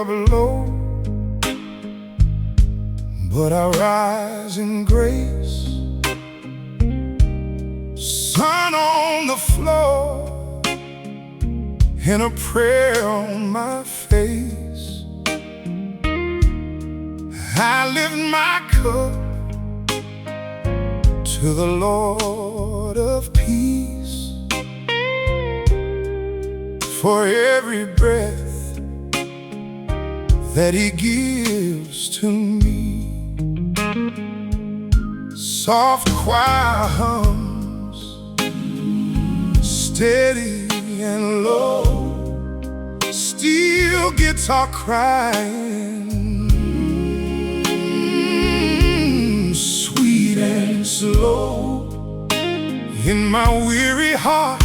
up low, but I rise in grace. Sun on the floor and a prayer on my face. I lift my cup to the Lord of peace. For every breath that He gives to me, soft choir hums, steady and low, steel guitar crying, sweet and slow. In my weary heart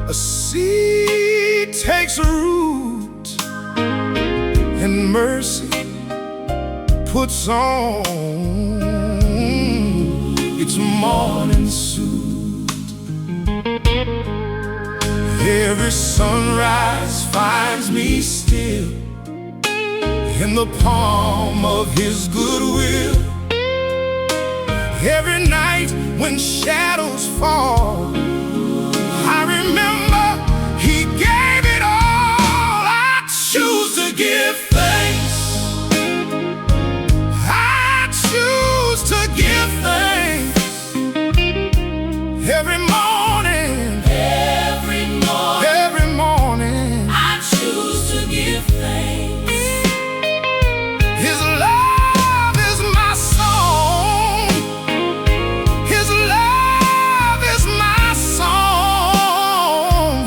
a seed takes root, and mercy puts on its morning suit. Every sunrise finds me still in the palm of His goodwill. Every night when shadows fall, I remember He gave it all. I choose to give thanks. I choose to give thanks. Every morning, every morning, I choose to give thanks. His love is my song. His love is my song.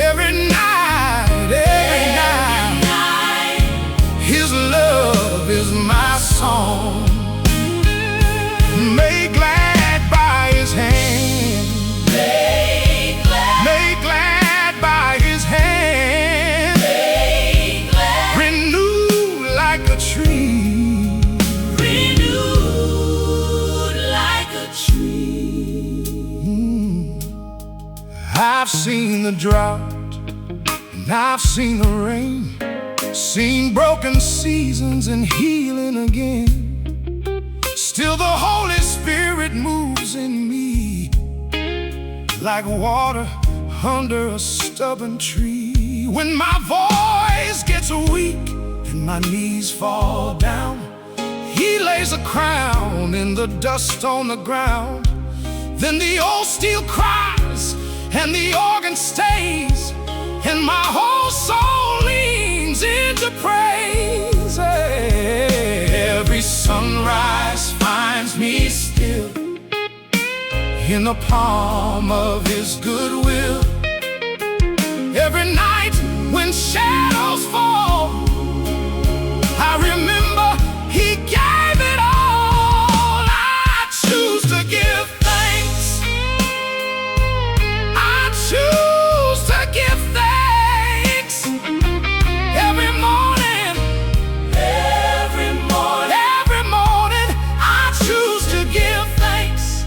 Every night, His love is my song. Made glad by His hand, made glad by His hand, renewed like a tree, renewed like a tree. I've seen the drought and I've seen the rain, seen broken seasons and healing again. Still the Holy Spirit moves in me like water under a stubborn tree. When my voice gets weak and my knees fall down, He lays a crown in the dust on the ground. Then the old steel cries and the organ stays, and my whole soul leans into praise. Every sunrise finds me still in the palm of His goodwill. Every night when shadows fall, I remember He gave it all. I choose to give thanks. I choose to give thanks. Every morning, every morning, I choose to give thanks.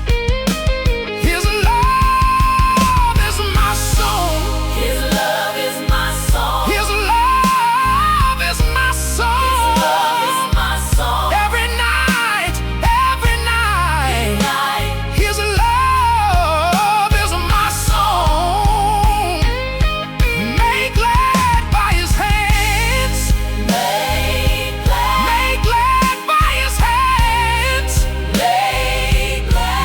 His love is my song. His love is my song. His love is my song. His love is my song. Every night, His love is my song. Made glad by His hands, made glad by His hands,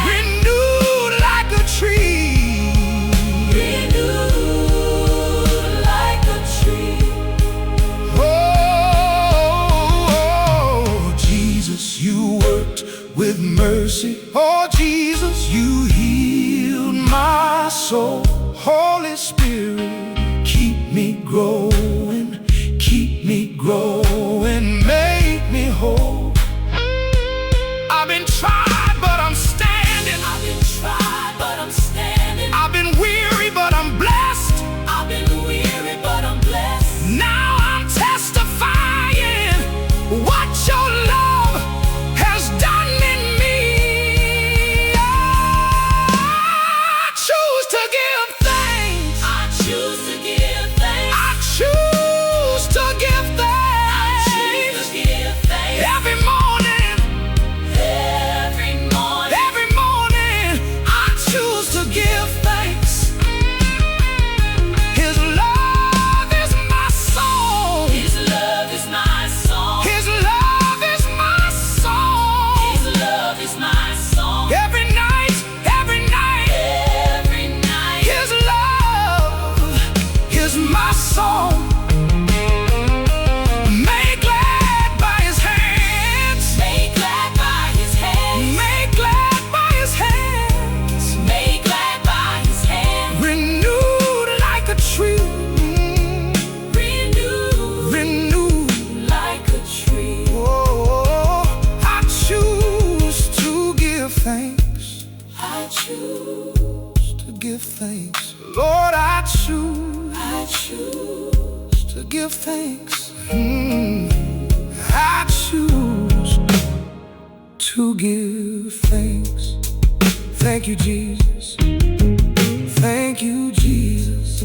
renewed like a tree, renewed like a tree. Oh, Jesus, You worked with mercy. Oh, Jesus, You healed my soul. Holy Spirit, keep me growing, make me whole. I've been tried, but I'm standing. I've been tried, but I'm standing. I've been weary, but I'm blessed. I've been weary, but I'm blessed. Now I'm testifying what Your love has done in me. I choose to give thanks. I choose to give thanks. I choose choose to give thanks. Lord, I choose to give thanks. I choose to give thanks. Thank you, Jesus. Thank you, Jesus.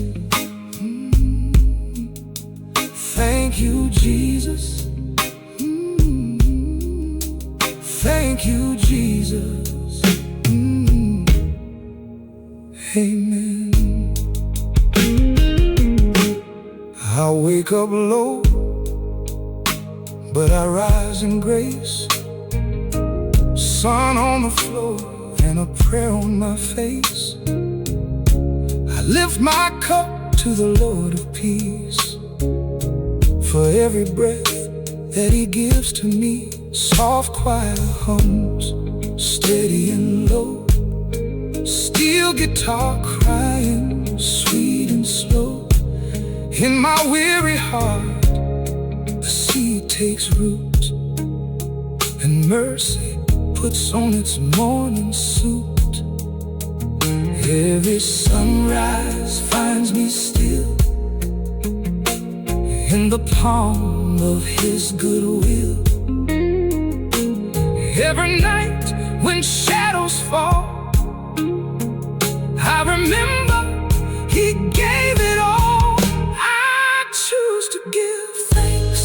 Thank you, Jesus. Thank you, Jesus. Amen. I wake up low, but I rise in grace. Sun on the floor and a prayer on my face. I lift my cup to the Lord of peace. For every breath that He gives to me, soft choir hums, steady and low. Steel guitar crying, sweet and slow. In my weary heart, a seed takes root, and mercy puts on its morning suit. Every sunrise finds me still in the palm of His goodwill. Every night when shadows fall, I remember He gave it all. I choose to give thanks.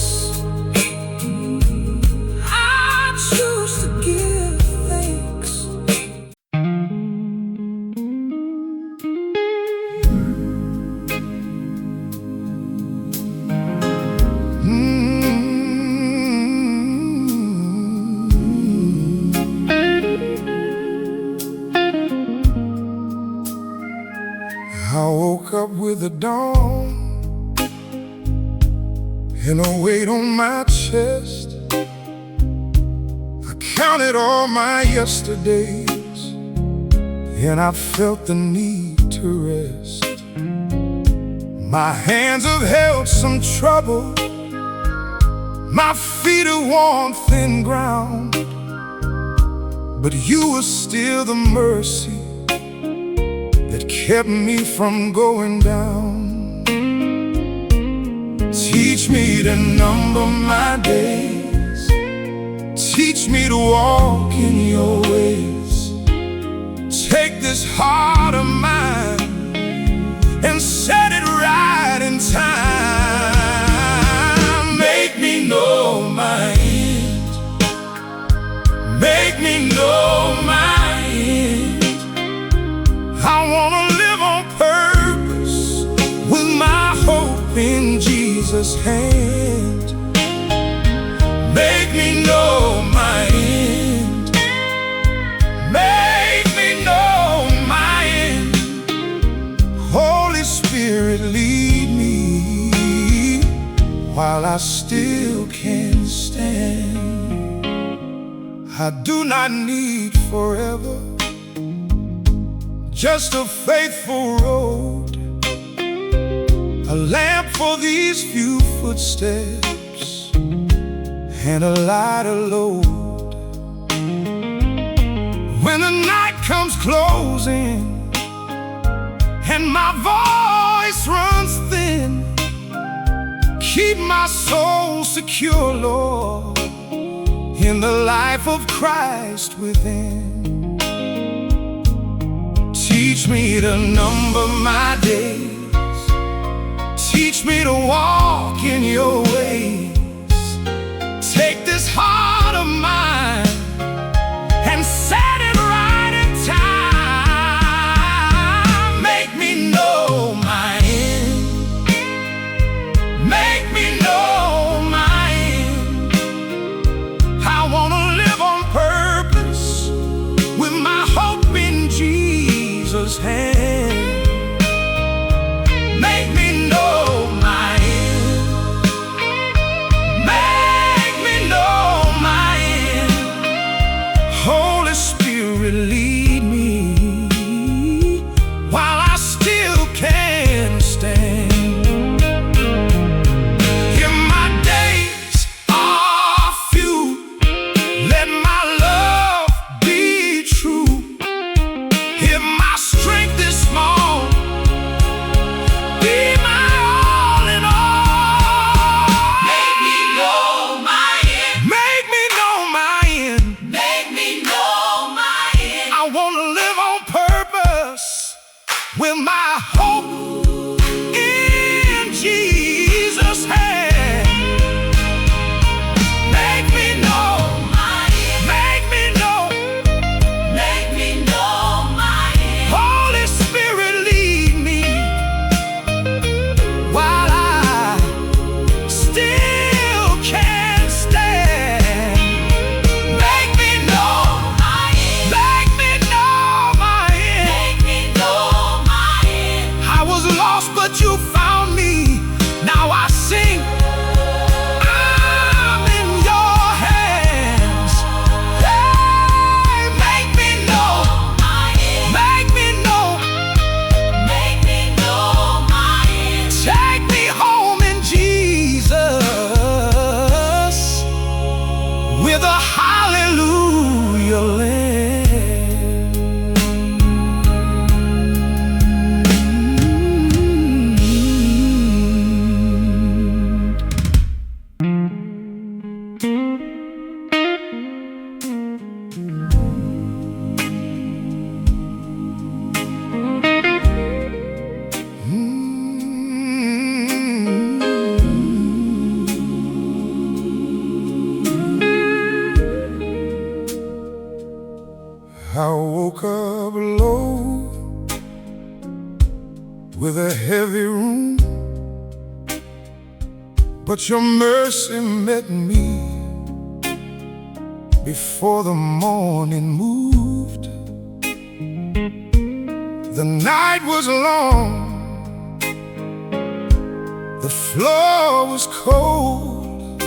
I choose to give thanks. I woke up with the dawn and a weight on my chest. I counted all my yesterdays, and I felt the need to rest. My hands have held some trouble, my feet have worn thin ground, but You were still the mercy that kept me from going down. Teach me to number my days, teach me to walk in Your ways. Take this heart of mine and set it right in time. Make me know my end, make me know my end. I wanna live on purpose with my hope in Jesus' hand. Make me know my end, make me know my end. Holy Spirit, lead me while I still can stand. I do not need forever, just a faithful road, a lamp for these few footsteps, and a lighter load. When the night comes closing and my voice runs thin, keep my soul secure, Lord, in the life of Christ within. Teach me to number my days, teach me to walk in Your ways. Take this heart of mine and set it right in time. Make me know my end, make me know my end. I wanna live on purpose with my hope in Jesus' hand. Make me know my end, make me know my end. Holy Spirit, lead me while I still can stand. If my days are few, let my love be true. with my hope in Jesus' hand. Make me know, make me know, make me know my end. Holy Spirit, lead me while I still can stand. Make me know my end. Make me know my end. Make me know my end. I was lost, but you found me. Now I sing. I'm in your hands. Hey, make me know. Make me know. Make me know my end. Take me home in Jesus with a hallelujah land. I woke up low with a heavy room, but your mercy met me before the morning moved. The night was long, the floor was cold,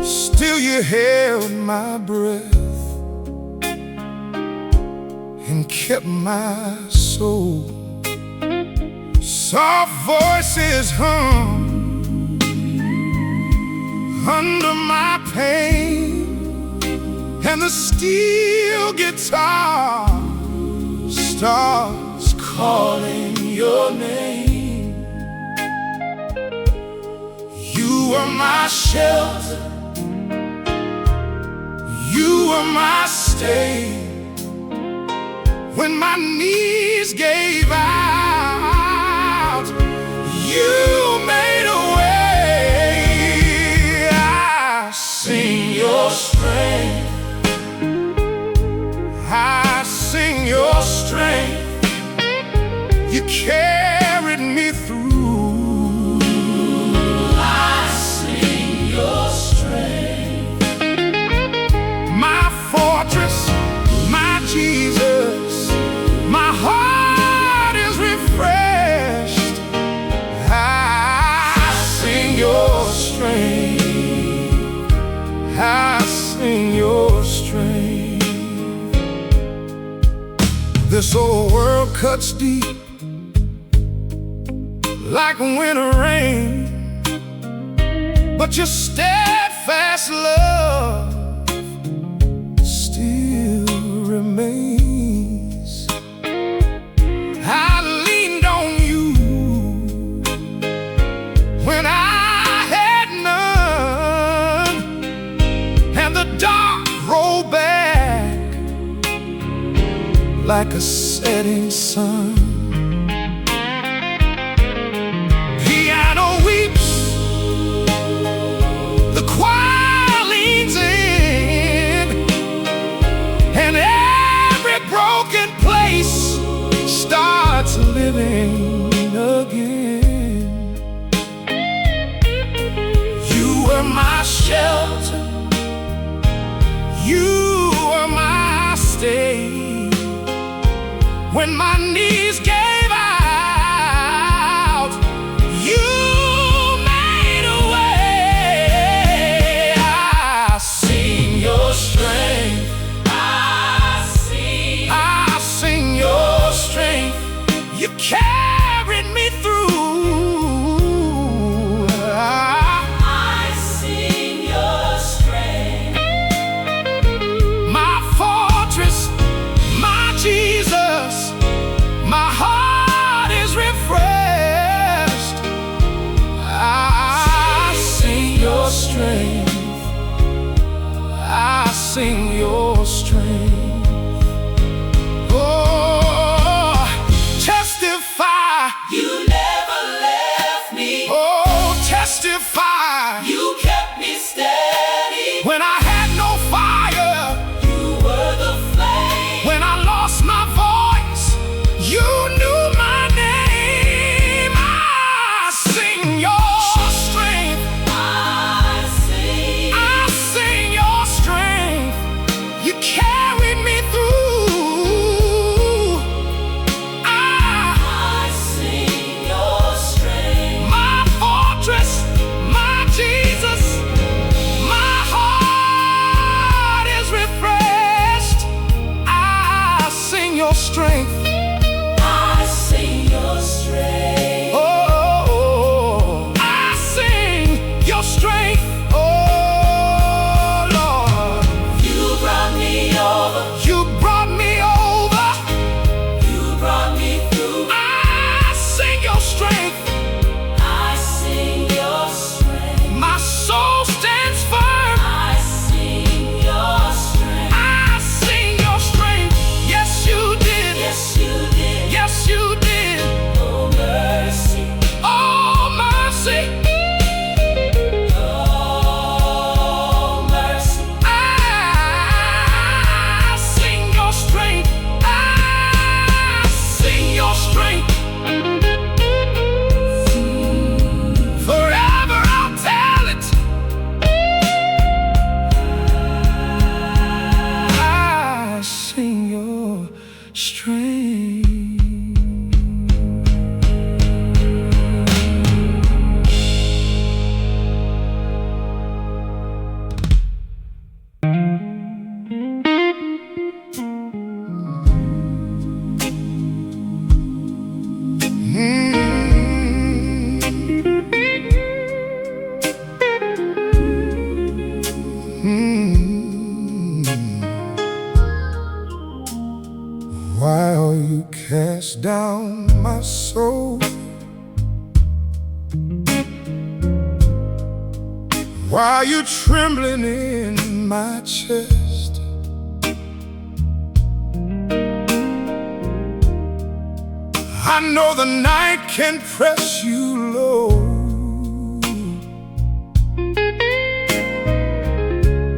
still you held my breath and kept my soul. Soft voices hum under my pain, and the steel guitar starts calling your name. You are my shelter, you are my stay. When my knees gave out, you made a way. I sing your strength, I sing your strength. You carried me through. I sing your strength. My fortress, my Jesus, my heart is refreshed. I sing your strength, I sing your strength. This old world cuts deep like winter rain, but your steadfast love still remains. I leaned on you when I had none, and the dark rolled back like a setting sun. Piano weeps, the choir leans in, and every broken place starts living again. You were my shelter, you were my stay. When my knees gave out, you made a way. I sing your strength, I sing your strength. You carried me through. I sing your strength. My fortress, my Jesus, my heart strength. I sing your strength. Oh, I sing your strength. Oh, Lord. You brought me over. You brought me over. You brought me through. I sing your strength. I sing your strength. My soul stands firm. I sing your strength. I sing your strength. Yes, you did. Yes, you did. Yes, you did. Oh, mercy. Oh, mercy. Oh, mercy. I sing your strength. I sing your strength. Forever I'll tell it. I sing your strength. While you cast down my soul, while you trembling in my chest, I know the night can press you low,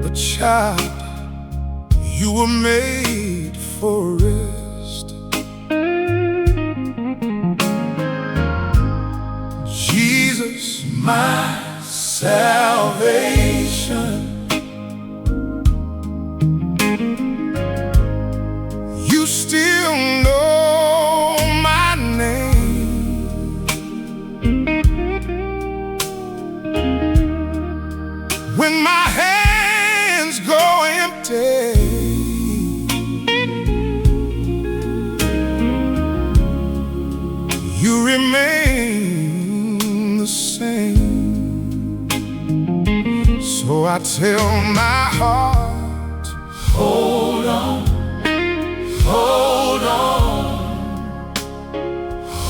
but child, you were made for rest. Jesus, my salvation, you still know my name. When my hands go empty, you remain the same. So I tell my heart, hold on, hold on,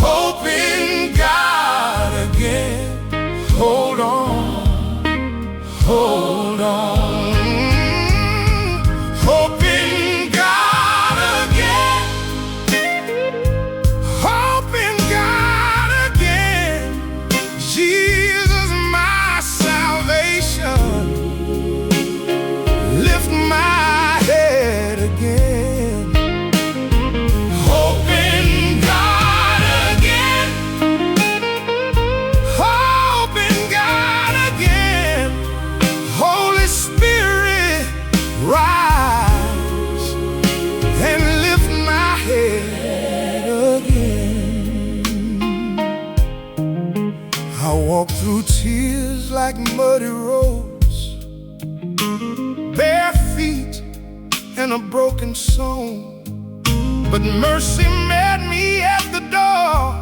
hope in God again. Hold on, hold on, hope in God again. Hope in God again. Jesus, my salvation, lift my head again. Hope in God again. Hope in God again. Holy Spirit, rise and lift my head again. I walk through tears like muddy roads, bare feet and a broken soul, but mercy met me at the door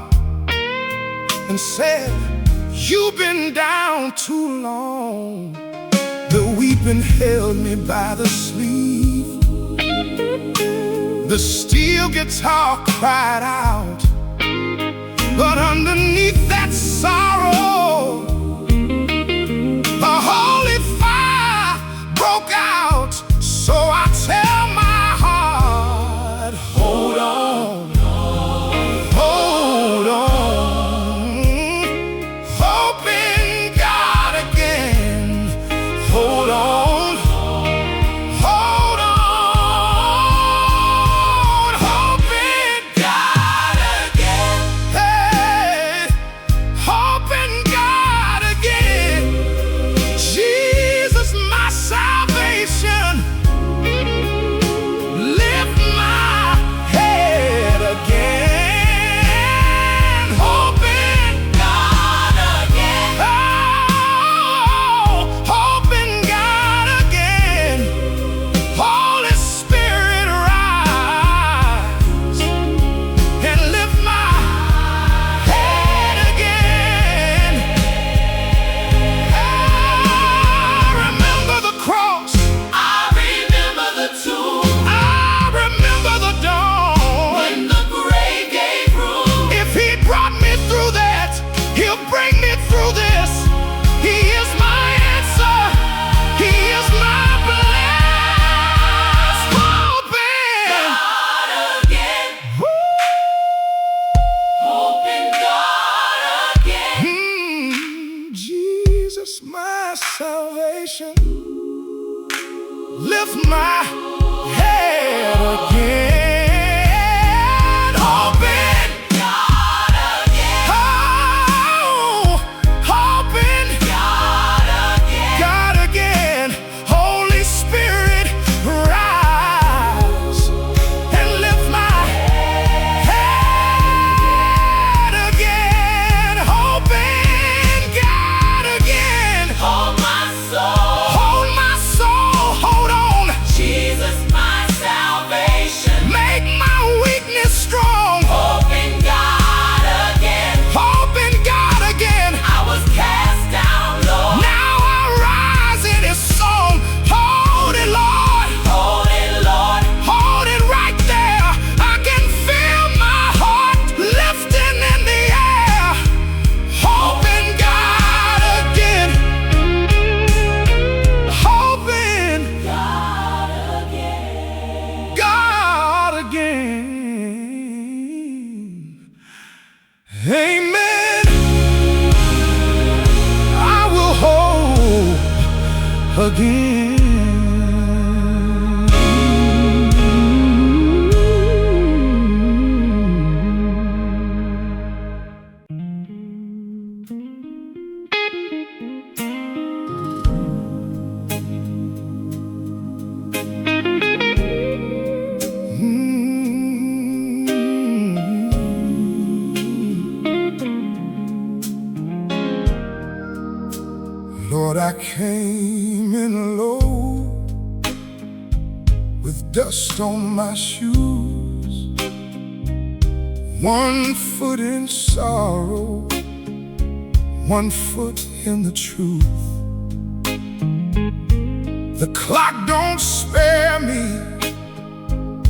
and said, you've been down too long. The weeping held me by the sleeve, the steel guitar cried out, but underneath that sorrow, the holy fire broke out. So I tell my heart, hold on, hold on, hope in God again. Hold on, hold on, hope in God again. Hey, hope in salvation. Lift my head again, hoping God again, oh, hoping God again, God again. Holy Spirit, rise and lift my head again, hoping God again. hold my soul, Hold my soul, hold on. Jesus my salvation, Make my weakness strong. hoping God again, Hoping God again. I was cast down low, Now I rise in His song. Hold it, Lord. hold it, Lord, Hold it right there. I can feel my heart lifting in the air. Hoping God again. Hoping God again. God again. Amen. I will hope again. Lord, I came in low with dust on my shoes, one foot in sorrow, one foot in the truth. The clock don't spare me,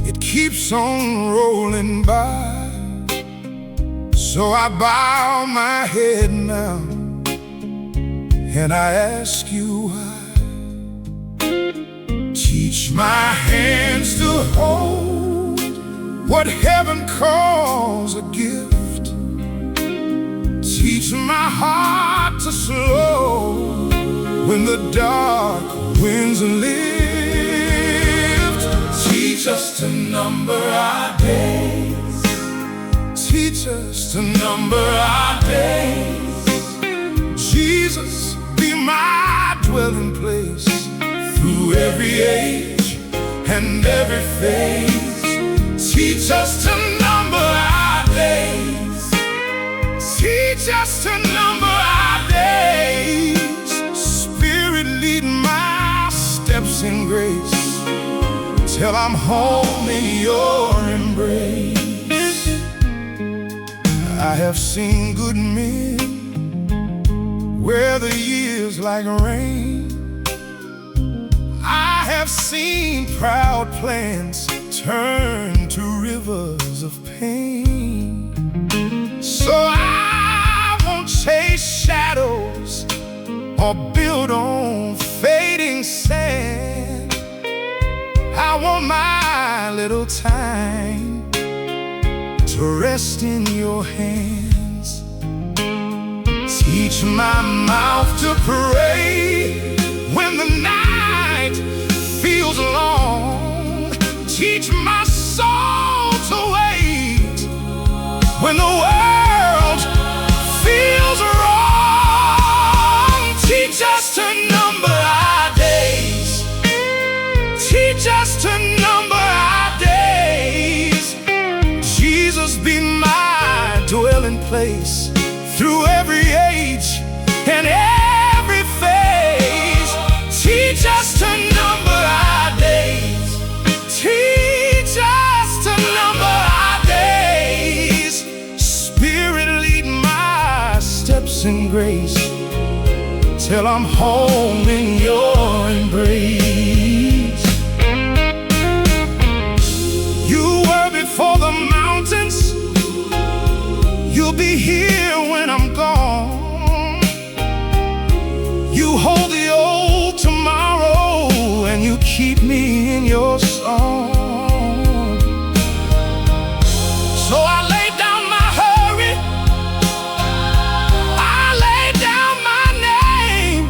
it keeps on rolling by. So I bow my head now and I ask you why. Teach my hands to hold what heaven calls a gift. Teach my heart to slow when the dark winds lift. Teach us to number our days. Teach us to number our days. Jesus, be my dwelling place through every age and every phase. Teach us to number our days. Teach us to number our days. Spirit, lead my steps in grace till I'm home in your embrace. I have seen good men wear the years like rain. I have seen proud plans turn to rivers of pain. So I won't chase shadows or build on fading sand. I want my little time to rest in your hands. Teach my mouth to pray when the night feels long. Teach my soul to wait when the world feels wrong. Teach us to number our days. Teach us to number our days. Jesus, be my dwelling place through every age and every phase. Teach us to number our days. Teach us to number our days. Spirit, lead my steps in grace till I'm home in your embrace. You were before the mountains, you'll be here when I'm gone. You hold the old tomorrow and you keep me in your song. So I lay down my hurry, I lay down my name.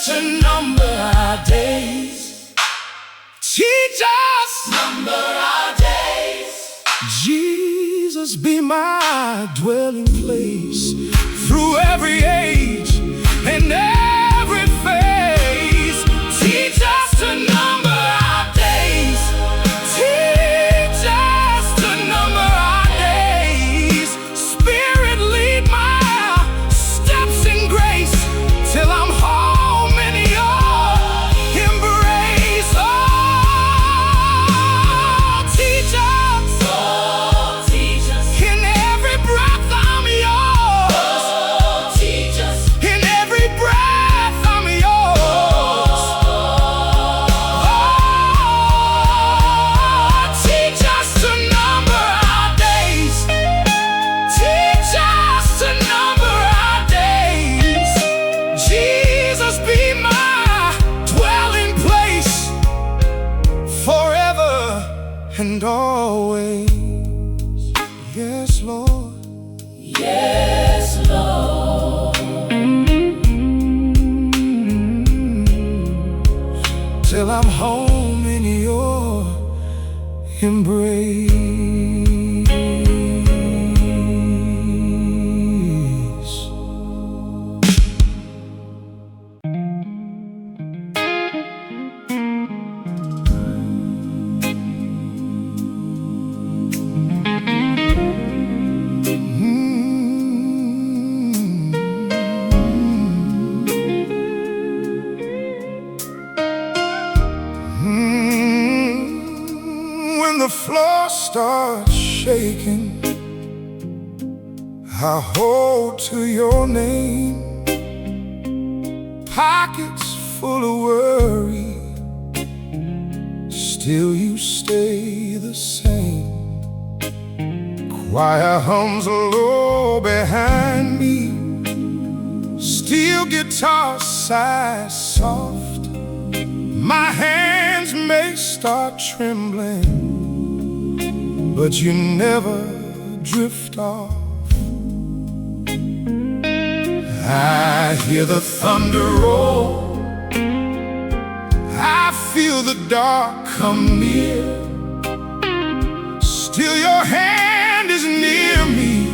us to number our days. Teach us Number our days. Jesus, be my dwelling place through every age and every phase. Teach us to number our days. Teach us to number our days. Spirit, lead my steps in grace till I'm home in your embrace. Oh, teach us. Oh, teach us. In every breath I'm yours. Oh, teach us. In every breath I'm yours. Oh, teach us to number our days. Teach us to number our days. Jesus, be my dwelling place forever and always. Yes, Lord. Yes, Lord. Till I'm home in your embrace. When the floor starts shaking, I hold to your name. Pockets full of worry, still you stay the same. Choir hums low behind me, steel guitar sighs soft. My hands may start trembling, but you never drift off. I hear the thunder roll, I feel the dark come near. Still your hand is near me,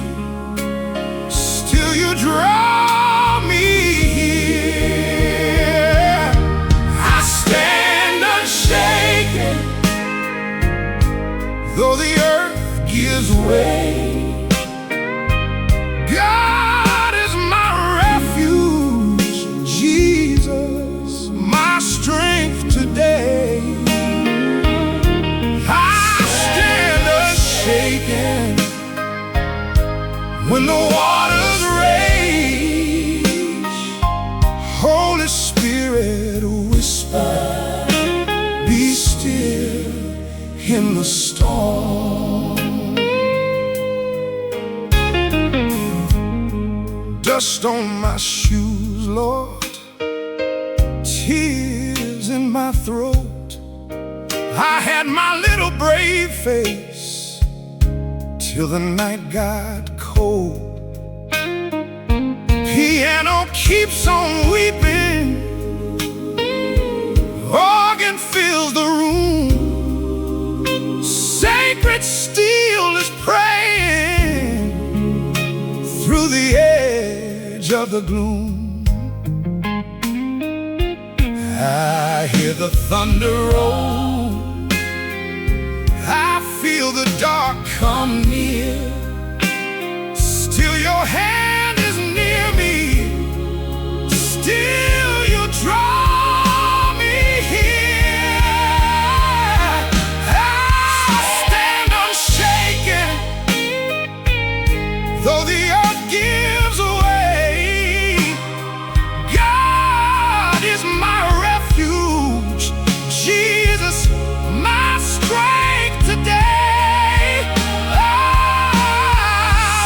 still you draw me here. I stand unshaken, though the earth gives way. God is my refuge, Jesus, my strength today. I stand unshaken when the waters rage. Holy Spirit, whisper, be still in the storm. Dust on my shoes, Lord, tears in my throat. I had my little brave face till the night got cold. Piano keeps on weeping, organ fills the room. Sacred steel is praying through the edge of the gloom. I hear the thunder roll, I feel the dark come near. Still your hand is near me, still you draw me here. I stand unshaken, though the earth gives way. God is my refuge, Jesus, my strength today. I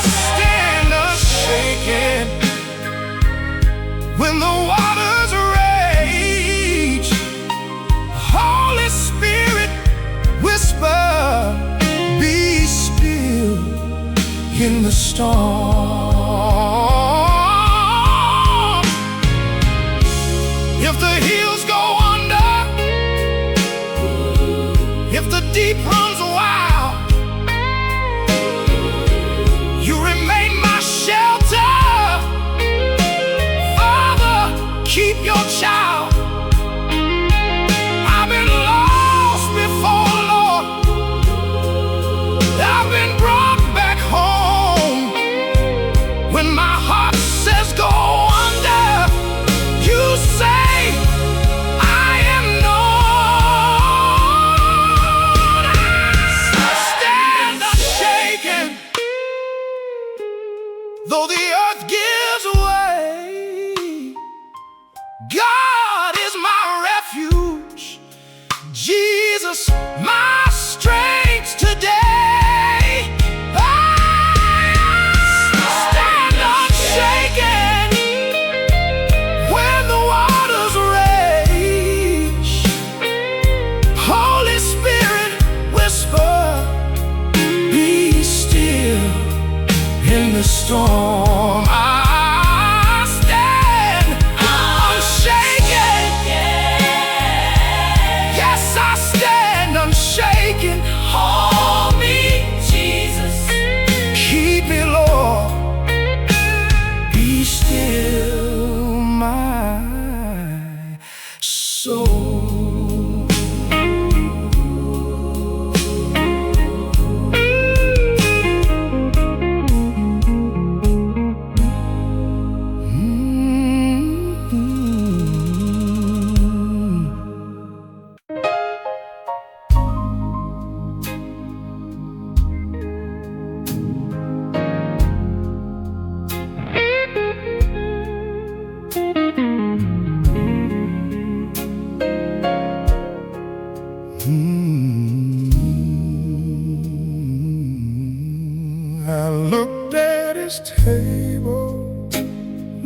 stand unshaken when the waters rage. Holy Spirit, whisper, be still in the storm. If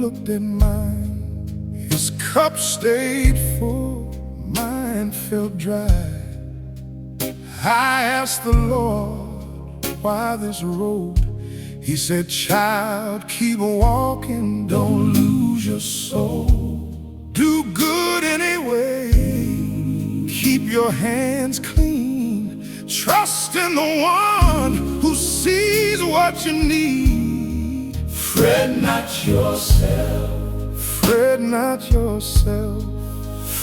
looked at mine. His cup stayed full, mine felt dry. I asked the Lord, why this road? He said, child, keep walking, don't lose your soul. Do good anyway, keep your hands clean. Trust in the one who sees what you need. Fret not yourself. Fret not yourself.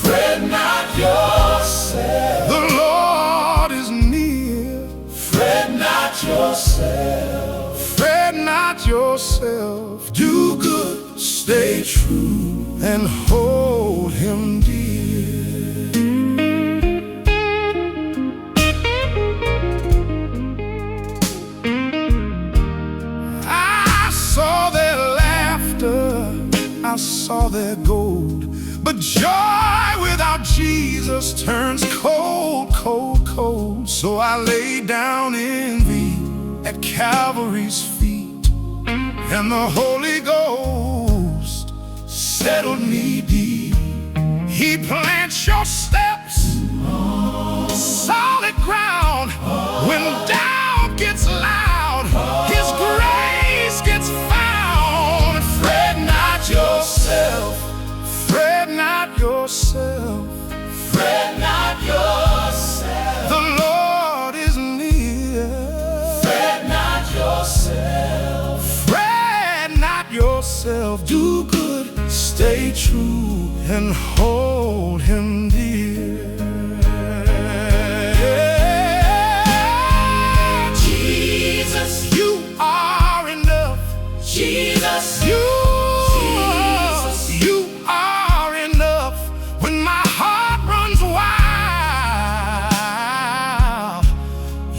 Fret not yourself. The Lord is near. Fret not yourself. Fret not yourself. Do good, stay true, and hold him dear. I saw their laughter, I saw their gold, but joy without Jesus turns cold, cold, cold. So I laid down envy at Calvary's feet, and the Holy Ghost settled me deep. He plants your steps on solid ground. When doubt gets loud, his grace gets found. Fret not yourself. Fret not yourself. Fret not yourself. The Lord is near. Fret not yourself. Fret not yourself. Do good, stay true, and hold him dear. Jesus, You are enough. Jesus, You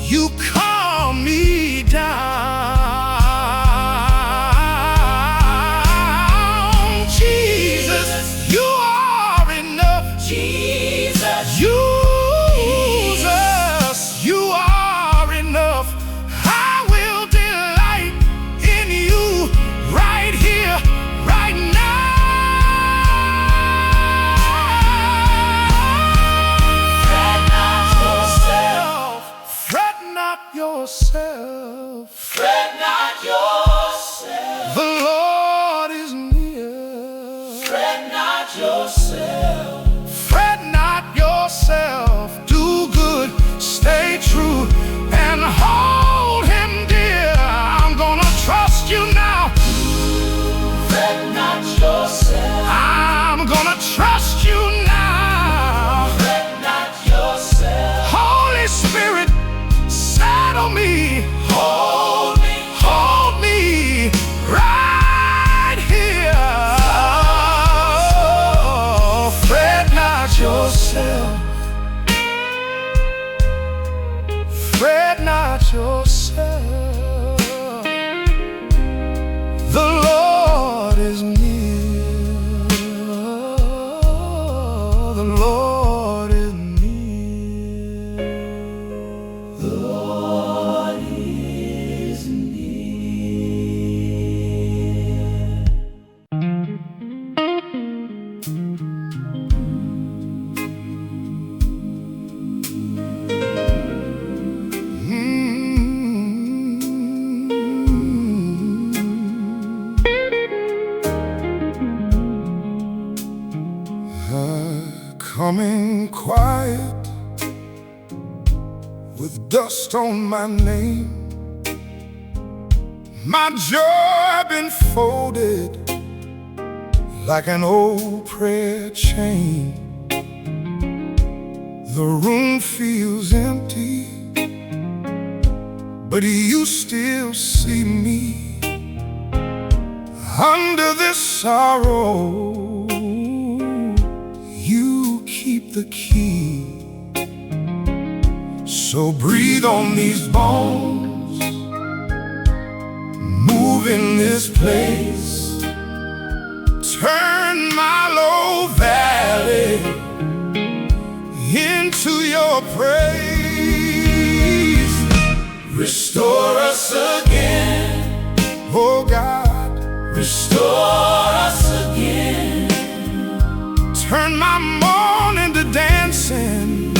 you calm me down. Jesus, you are enough. Jesus, You are enough. I will delight in you right here, right now. Fret not yourself. fret not yourself. The Lord is near. Fret not yourself. Fret not yourself. Do good, stay true, and hold him dear. I'm gonna trust you now. Fret not yourself. I'm gonna trust you now. Fret not yourself. Holy Spirit, settle me. Hold me. Hold me right here. Fret not yourself. Fret not yourself. The Lord is near. The Lord is near. The Lord is near. Coming quiet with dust on my name, my joy been folded like an old prayer chain. The room feels empty, but you still see me under this sorrow. You keep the key. So breathe on these bones, move in this place, turn my low valley into your praise. Restore us again, oh God, restore us Turn my mourning to dancing,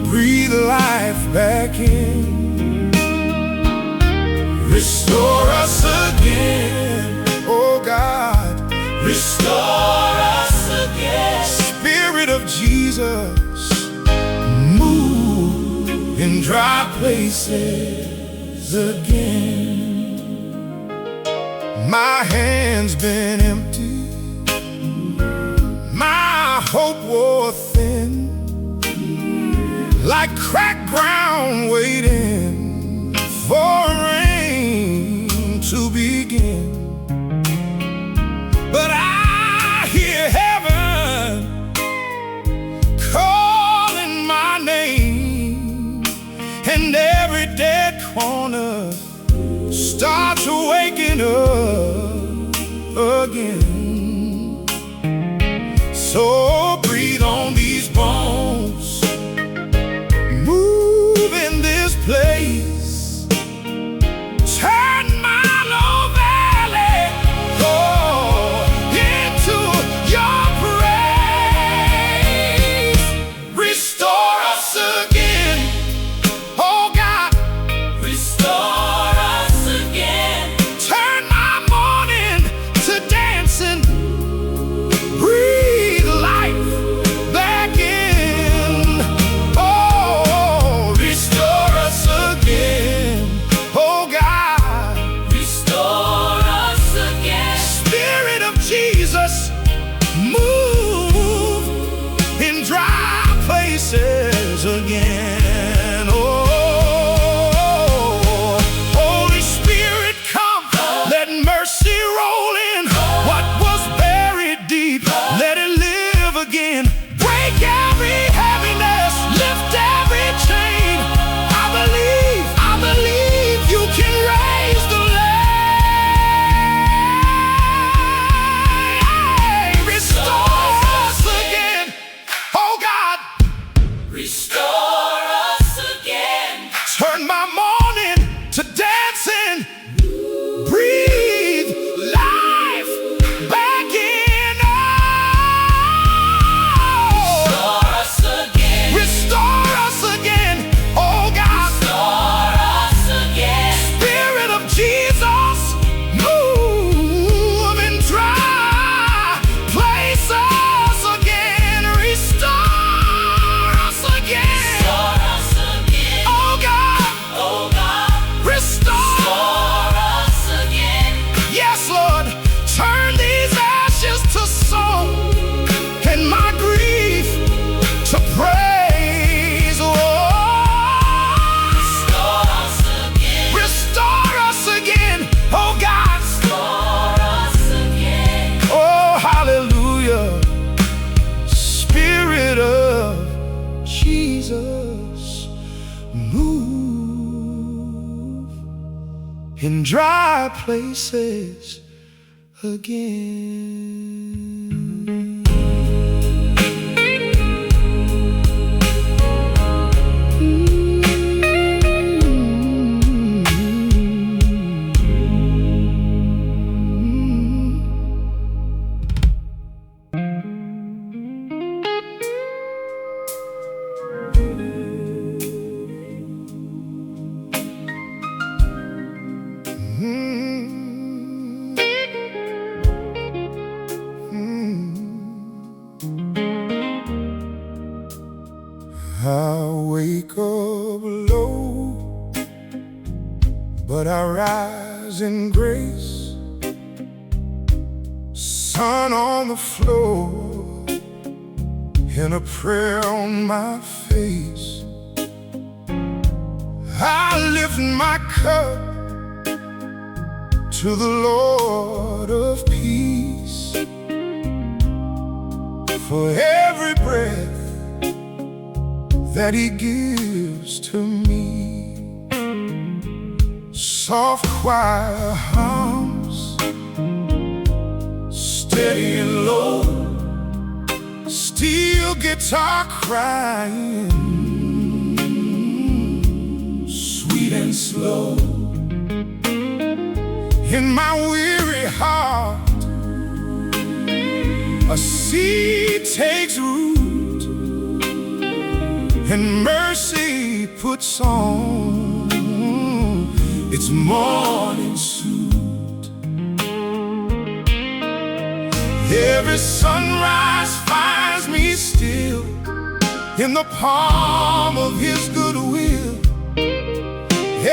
breathe life back in. Restore us again, oh God, Restore us again. Spirit of Jesus, move in dry places again. My hand's been empty, my hope wore thin, like cracked ground waiting for rain to begin. But I hear heaven calling my name, and every dead corner starts waking up again. So breathe on these bones, move in this place, turn my low valley into your praise. Restore us again, oh God, Restore us again. turn my mourning to dancing, breathe life back in. Oh, restore us again, oh God, Restore us again. Spirit of Jesus, move in dry places again. Oh, Holy Spirit, come, let mercy roll in. What was buried deep, let it live again. Break every heaviness, lift every chain. I believe you can raise the lame. Restore us again, oh God, Restore us again. turn my mourning to dancing, breathe life back in. Oh, Restore us again. restore us again, oh God, Restore us again. Spirit of Jesus, move in dry places again. Restore us again, Restore us again. oh God, Oh God, restore. restore us again. Yes, Lord, turn these ashes to song and my grief to praise. Oh, Restore us again. restore us again, oh God. Restore us again. Oh, hallelujah. Spirit of Jesus, move in dry places again. I wake up low, but I rise in grace. Sun on the floor, and a prayer on my face. I lift my cup to the Lord of peace. For every breath that He gives to me, soft choir hums, steady and low, steel guitar crying, sweet and slow. In my weary heart, a seed takes root and mercy puts on its morning suit. Every sunrise finds me still in the palm of His goodwill.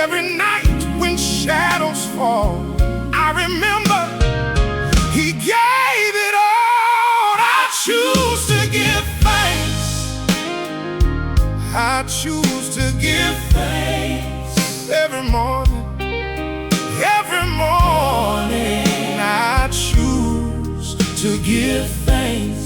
Every night when shadows fall, I remember He gave it all. I choose to give thanks. I choose to give thanks every morning. Every morning I choose to give thanks.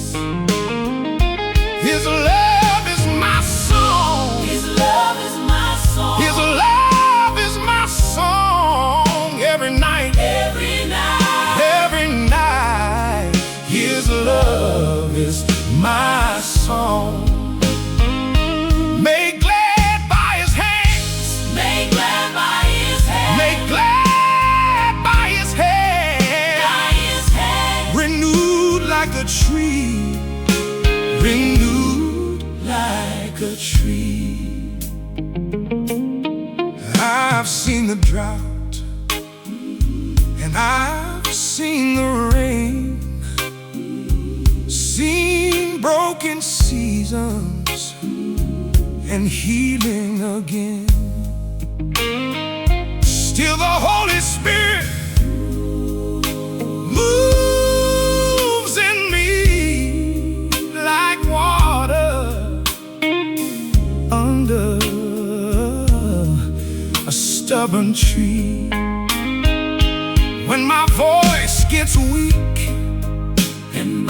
His love is my song. His love is my song. His love is my song. Every night, Every night, every night, His love is my song. Made glad by His hands, made glad by His hand, made glad by His hand, by His hand, renewed like a tree, renewed like a tree. I've seen the drought and I've seen the rain, seen broken seasons and healing again. Still the Holy Spirit moves in me like water under a stubborn tree. When my voice gets weak and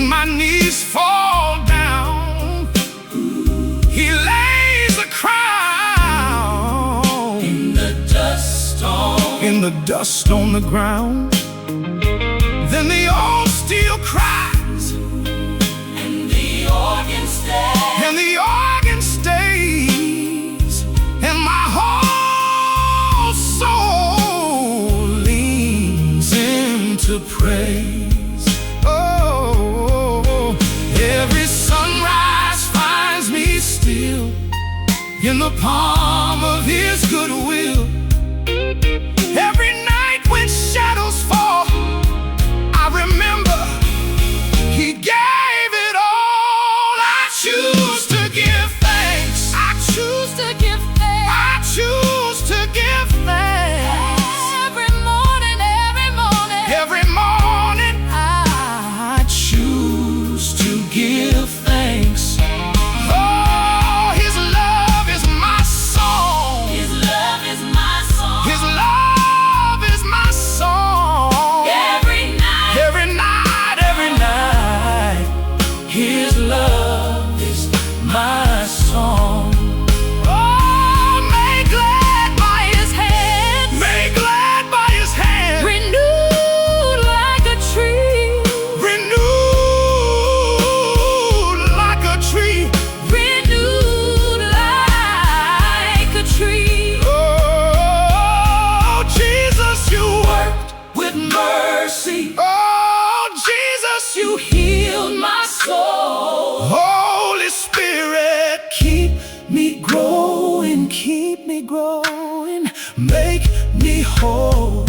my knees fall down, He lays the crown in the dust on the ground. Then the old steel cries and the organ stays, and the organ stays, and my whole soul leans into praise. Oh, every sunrise finds me still in the palm of His goodwill. Every night when shadows fall, I remember He gave it all. I choose to give thanks. I choose to give thanks. I choose to give thanks. every morning, every morning, Every morning I choose to give thanks. Oh, His love is my song. His love is my song. His love is my song. Every night, Every night, every night, His love is my song. Oh, made glad by His hand, made glad by His hand, renewed like a tree, renewed like a tree. renewed like a tree. Oh, Jesus, You worked With mercy, Oh, Jesus, You healed my soul. Holy Spirit, keep me growing, make me whole.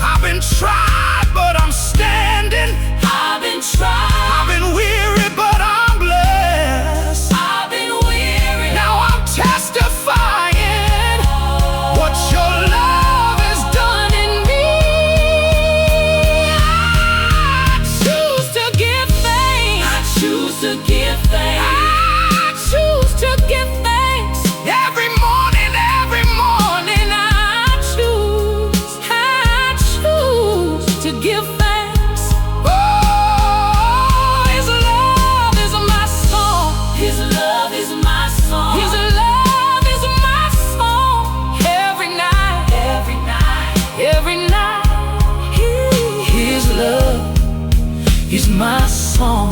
I've been tried, but I'm standing. I've been tried, I've been weary, but I'm blessed. I've been weary. Now I'm testifying what Your love has done in me. I choose to give thanks. I choose to give thanks. I choose to give thanks. Every morning I choose to give thanks. Oh, His love is my song. His love is my song. His love is my song. Every night, every night, every night, His love is my song.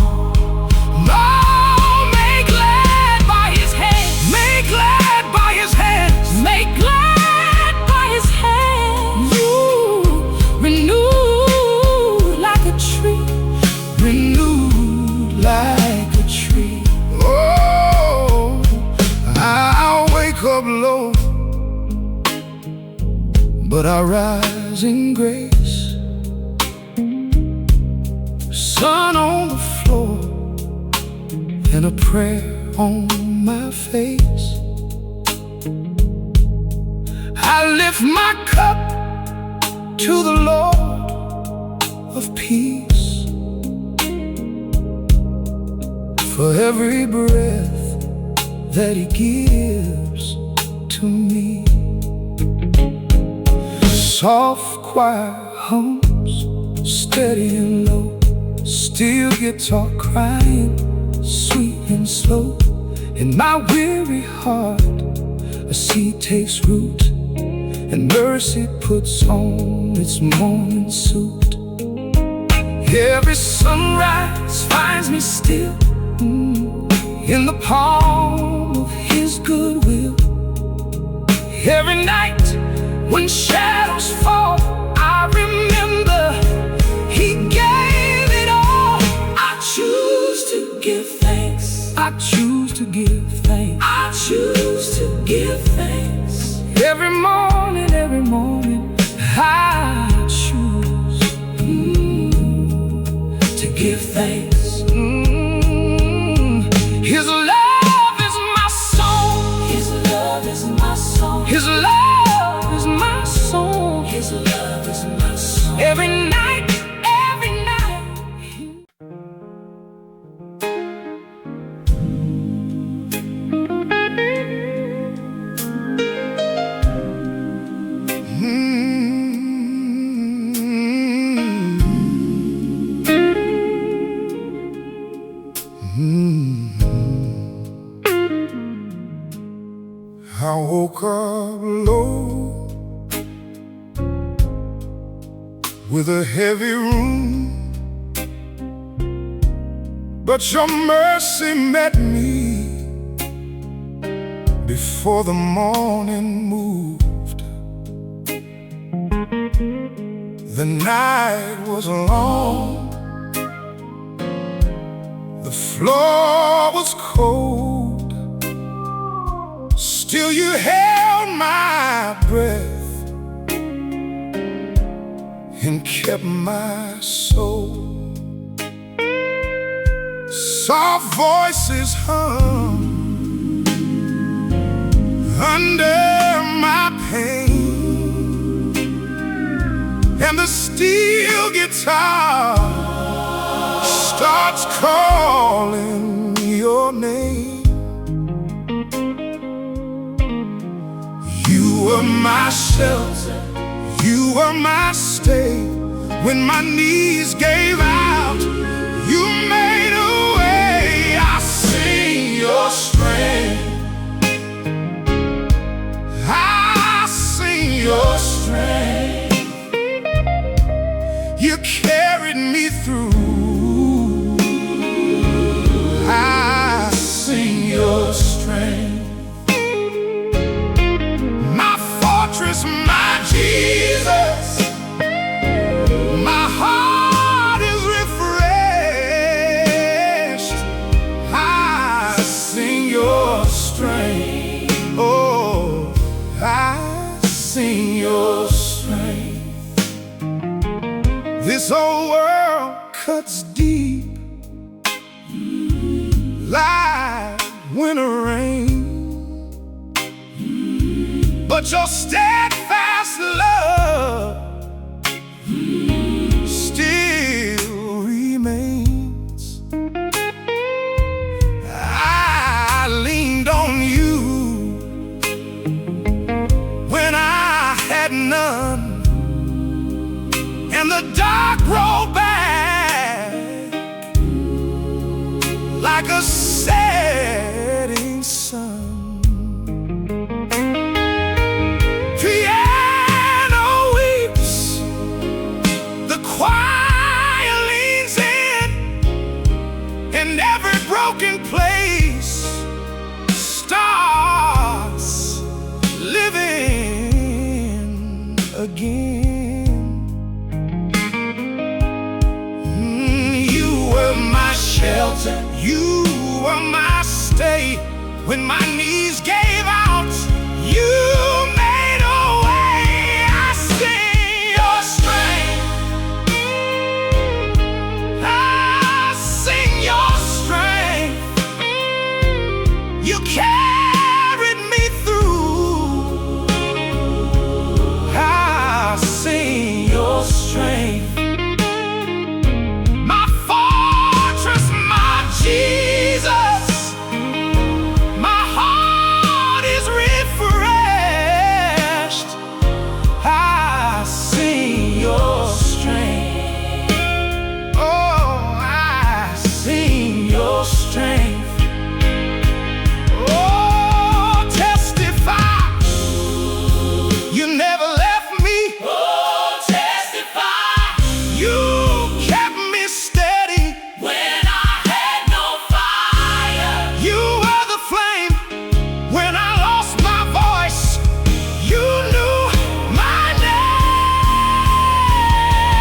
Oh, made glad by His hand, made glad by His hands, made glad by His hand. You renewed like a tree, renewed I rise in grace. Sun on the floor and a prayer on my face. I lift my cup to the Lord of peace. For every breath that He gives to me. Soft choir hums, steady and low. Steel guitar crying, sweet and slow. In my weary heart, a seed takes root, and mercy puts on its morning suit. Every sunrise finds me still in the palm of His goodwill. Every night when shadows fall, I remember He gave it all. I choose to give thanks. I choose to give thanks. I choose to give thanks. Every morning, I choose to give thanks. His love is my song. His love is my song. His love is my song. His love is my song. Every night, every night. I woke up low with a heavy room, but Your mercy met me before the morning moved. The night was long, the floor was cold. Still You held my breath and kept my soul. Soft voices hum under my pain, and the steel guitar starts calling Your name. You were my shelter, You were my stay. When my knees gave out, You made a way. I sing Your strength. I sing Your strength. You carried me through. I sing Your strength. My Jesus, my heart is refreshed. I sing Your strength. Oh, I sing Your strength. This old world cuts deep like winter rain, but Your steadfast love still remains. I leaned on You when I had none, and the dark rolled back like a setting sun. Broken place starts living again. You were my shelter, You were my stay. When my knees gave out, You made a way. I strength. Oh, testify, you never left me. Oh, testify, You kept me steady. when I had no fire. You were the flame when I lost my voice. You knew my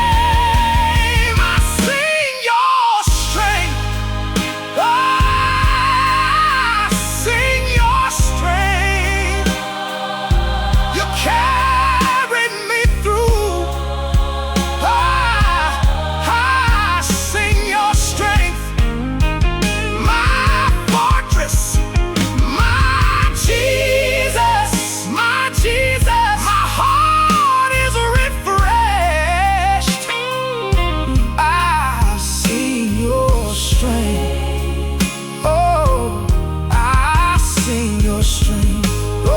name. I sing your strength. I sing your strength. You carried me through. I sing your strength. My fortress, my Jesus, my Jesus. My heart is refreshed. I sing your strength. Oh, I sing your strength. Oh,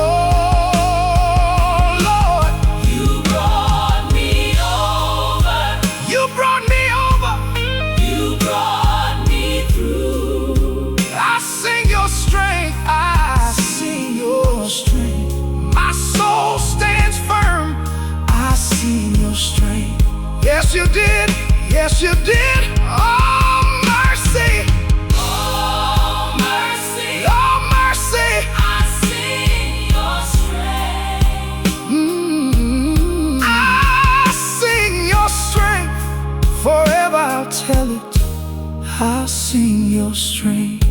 Lord, You brought me over. you brought me over. You brought me through. I sing your strength. I sing your strength. My soul stands firm. I sing your strength. Yes, you did. Yes, you did. Oh, mercy. Oh, mercy, Oh, mercy. I sing your strength. I sing your strength. Forever I'll tell it. I sing your strength.